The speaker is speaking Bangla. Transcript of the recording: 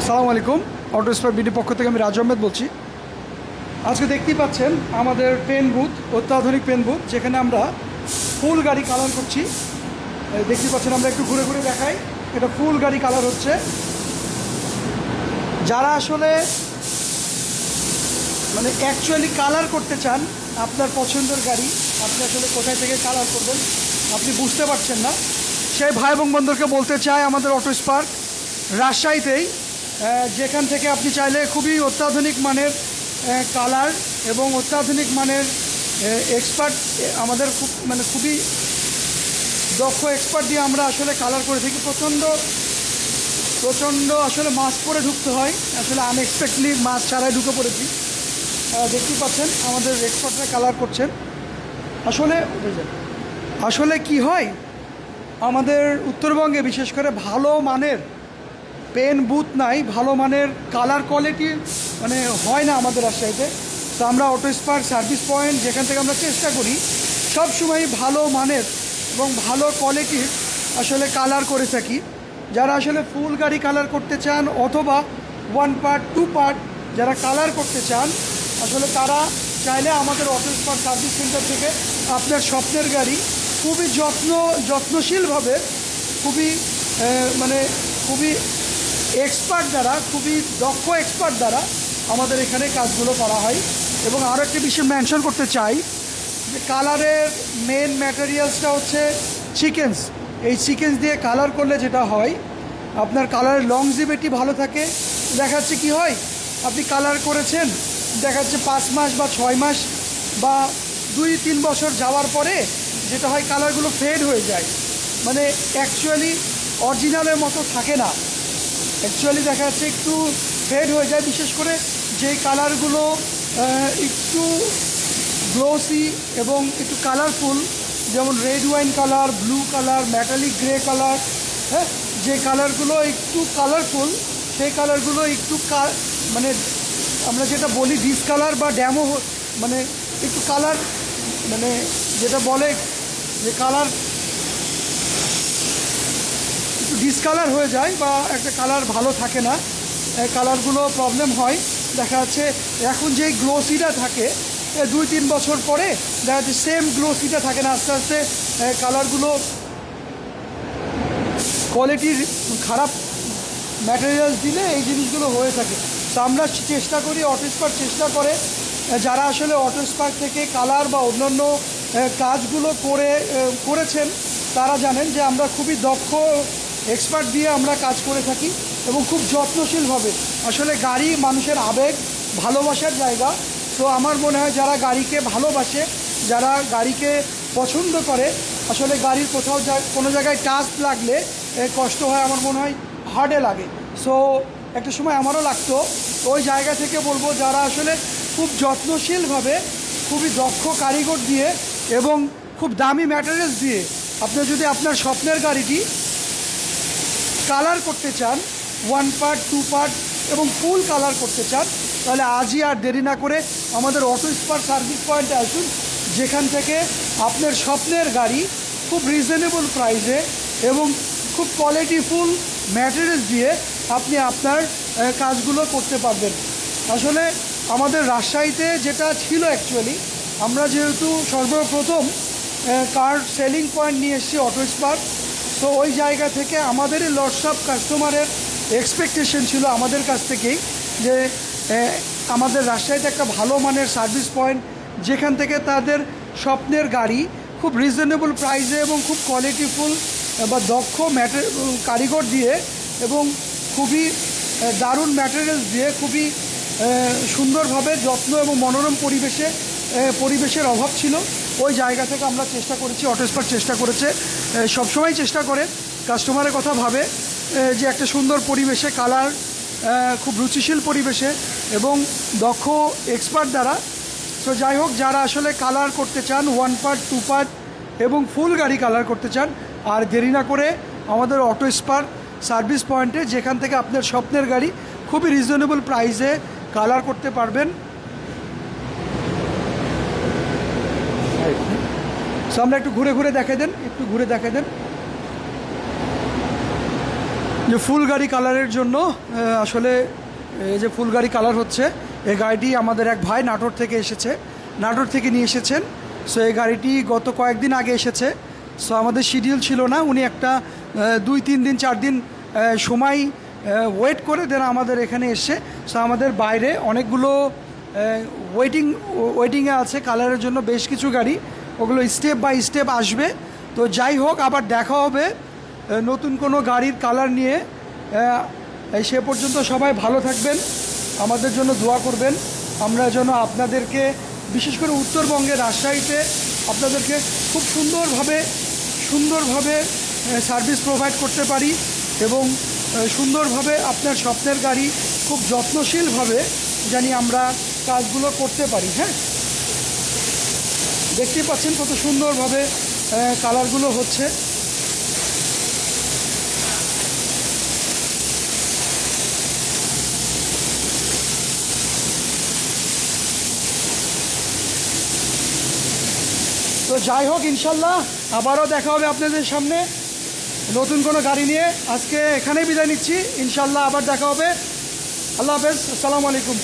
আসসালামু আলাইকুম। অটো স্পার বিডি পক্ষ থেকে আমি রাজু আহমেদ বলছি। আজকে দেখতেই পাচ্ছেন আমাদের পেন বুথ, অত্যাধুনিক পেন বুথ, যেখানে আমরা ফুল গাড়ি কালার করছি। দেখতেই পাচ্ছেন, আমরা একটু ঘুরে ঘুরে দেখাই। এটা ফুল গাড়ি কালার হচ্ছে। যারা আসলে মানে অ্যাকচুয়ালি কালার করতে চান আপনার পছন্দের গাড়ি, আপনি আসলে কোথায় থেকে কালার করবেন আপনি বুঝতে পারছেন না, সেই ভাই এবং বন্ধুকে বলতে চাই আমাদের অটো স্পার্ক রাজশাহীতেই, যেখান থেকে আপনি চাইলে খুবই অত্যাধুনিক মানের কালার এবং অত্যাধুনিক মানের এক্সপার্ট, আমাদের খুবই দক্ষ এক্সপার্ট দিয়ে আমরা আসলে কালার করে থাকি। প্রচণ্ড আসলে মাস্ক পরে ঢুকতে হয়, আসলে আনএক্সপেক্টলি মাস্ক ছাড়াই ঢুকে পড়েছি। দেখতেই পাচ্ছেন আমাদের এক্সপার্টরা কালার করছেন। আসলে কি হয়, আমাদের উত্তরবঙ্গে বিশেষ করে ভালো মানের পেন বুথ নাই, ভালো মানের কালার কোয়ালিটি হয় না আমাদের রাজশাহীতে। তো আমরা অটো স্পার্ক সার্ভিস পয়েন্ট, যেখান থেকে আমরা চেষ্টা করি সবসময় ভালো মানের এবং ভালো কোয়ালিটির আসলে কালার করে থাকি। যারা আসলে ফুল গাড়ি কালার করতে চান অথবা 1 পার্ট 2 পার্ট যারা কালার করতে চান, আসলে তারা চাইলে আমাদের অটো স্পার্ক সার্ভিস সেন্টার থেকে আপনার স্বপ্নের গাড়ি খুবই যত্নশীলভাবে, খুবই এক্সপার্ট দ্বারা, খুবই দক্ষ এক্সপার্ট দ্বারা আমাদের এখানে কাজগুলো করা হয়। এবং আরও একটি বিষয় মেনশন করতে চাই যে কালারের মেন ম্যাটেরিয়ালসটা হচ্ছে চিকেন্স। এই চিকেন্স দিয়ে কালার করলে যেটা হয়, আপনার কালারের লংজিভিটি ভালো থাকে। দেখা যাচ্ছে কী হয়, আপনি কালার করেছেন, দেখা যাচ্ছে 5 মাস বা 6 মাস বা 2-3 বছর যাওয়ার পরে যেটা হয়, কালারগুলো ফেড হয়ে যায়, অ্যাকচুয়ালি অরিজিনালের মতো থাকে না। অ্যাকচুয়ালি দেখা যাচ্ছে একটু ফেড হয়ে যায়, বিশেষ করে যেই কালারগুলো একটু গ্লোসি এবং একটু কালারফুল, যেমন red wine colour, blue colour, metallic grey colour, হ্যাঁ, যে কালারগুলো একটু কালারফুল, সেই কালারগুলো একটু আমরা যেটা বলি ডিসকালার বা ড্যামো, একটু কালার, যেটা বলে যে কালার একটু ডিসকালার হয়ে যায় বা একটা কালার ভালো থাকে না, কালারগুলো প্রবলেম হয়। দেখা যাচ্ছে এখন যেই গ্লোসিটা থাকে 2-3 বছর পরে দেখা যাচ্ছে সেম গ্লোসিটা থাকে না, আস্তে আস্তে কালারগুলো কোয়ালিটির খারাপ ম্যাটেরিয়ালস দিলে এই জিনিসগুলো হয়ে থাকে। তো আমরা চেষ্টা করি, অটো স্পার্ক চেষ্টা করে, যারা আসলে অটো স্পার্ক থেকে কালার বা অন্যান্য কাজগুলো করেছেন তারা জানেন যে আমরা খুবই দক্ষ এক্সপার্ট দিয়ে আমরা কাজ করে থাকি এবং খুব যত্নশীলভাবে। আসলে গাড়ি মানুষের আবেগ, ভালোবাসার জায়গা। তো আমার মনে হয় যারা গাড়িকে ভালোবাসে, যারা গাড়িকে পছন্দ করে, আসলে গাড়ির কোথাও কোনো জায়গায় টাচ লাগলে কষ্ট হয়, আমার মনে হয় হার্ডে লাগে। সো একটা সময় আমারও লাগতো। ওই জায়গা থেকে বলবো, যারা আসলে খুব যত্নশীলভাবে, খুবই দক্ষ কারিগর দিয়ে এবং খুব দামি ম্যাটেরিয়ালস দিয়ে আপনি যদি আপনার স্বপ্নের গাড়িটি কালার করতে চান, 1 পার্ট 2 পার্ট এবং ফুল কালার করতে চান, তাহলে আজই আর দেরি না করে আমাদের অটো স্পার্ক সার্ভিস পয়েন্টে আসুন, যেখান থেকে আপনার স্বপ্নের গাড়ি খুব রিজনেবল প্রাইসে এবং খুব কোয়ালিটিফুল ম্যাটেরিয়ালস দিয়ে আপনি আপনার কাজগুলো করতে পারবেন। আসলে আমাদের রাজশাহীতে যেটা ছিল, অ্যাকচুয়ালি আমরা যেহেতু সর্বপ্রথম কার সেলিং পয়েন্ট নিয়ে এসেছি অটো স্পার্ক, তো ওই জায়গা থেকে আমাদেরই লটস অফ কাস্টমারের এক্সপেকটেশন ছিল আমাদের কাছ থেকেই যে আমাদের রাজশাহীতে একটা ভালো মানের সার্ভিস পয়েন্ট, যেখান থেকে তাদের স্বপ্নের গাড়ি খুব রিজনেবল প্রাইসে এবং খুব কোয়ালিটিফুল বা দক্ষ কারিগর দিয়ে এবং খুবই দারুণ ম্যাটেরিয়ালস দিয়ে খুবই সুন্দরভাবে যত্ন এবং মনোরম পরিবেশের অভাব ছিল। ওই জায়গা থেকে আমরা চেষ্টা করেছি, অটো স্পার্ক চেষ্টা করেছে, সবসময় চেষ্টা করে কাস্টমারের কথা ভাবে যে একটা সুন্দর পরিবেশে কালার, খুব রুচিশীল পরিবেশে এবং দক্ষ এক্সপার্ট দ্বারা। তো যাই হোক, যারা আসলে কালার করতে চান 1 পার্ট 2 পার্ট এবং ফুল গাড়ি কালার করতে চান, আর দেরি না করে আমাদের অটো স্পার্ক সার্ভিস পয়েন্টে, যেখান থেকে আপনার স্বপ্নের গাড়ি খুবই রিজনেবল প্রাইসে কালার করতে পারবেন। সো আমরা একটু ঘুরে ঘুরে দেখাই দেন। যে ফুল গাড়ি কালারের জন্য আসলে এই যে ফুল গাড়ি কালার হচ্ছে, এই গাড়িটি আমাদের এক ভাই নাটোর থেকে এসেছে, নাটোর থেকে নিয়ে এসেছেন। সো এই গাড়িটি গত কয়েকদিন আগে এসেছে। সো আমাদের শিডিউল ছিল না, উনি একটা 2-3 দিন 4 দিন সময় ওয়েট করে দেন আমাদের এখানে এসে। সো আমাদের বাইরে অনেকগুলো ওয়েটিংয়ে আছে কালারের জন্য, বেশ কিছু গাড়ি, ওগুলো স্টেপ বাই স্টেপ আসবে। তো যাই হোক, আবার দেখা হবে নতুন কোনো গাড়ির কালার নিয়ে। সে পর্যন্ত সবাই ভালো থাকবেন, আমাদের জন্য দোয়া করবেন, আমরা যেন আপনাদেরকে বিশেষ করে উত্তরবঙ্গের রাজশাহীতে আপনাদেরকে খুব সুন্দরভাবে সার্ভিস প্রোভাইড করতে পারি এবং সুন্দরভাবে আপনার স্বপ্নের গাড়ি খুব যত্নশীলভাবে জানি আমরা কাজগুলো করতে পারি। হ্যাঁ, দেখতেই পাচ্ছেন কত সুন্দরভাবে কালারগুলো হচ্ছে। তো যাই হোক, ইনশাল্লাহ আবারও দেখা হবে আপনাদের সামনে নতুন কোনো গাড়ি নিয়ে। আজকে এখানেই বিদায় নিচ্ছি, ইনশাল্লাহ আবার দেখা হবে। আল্লাহ হাফেজ, আসসালামু আলাইকুম।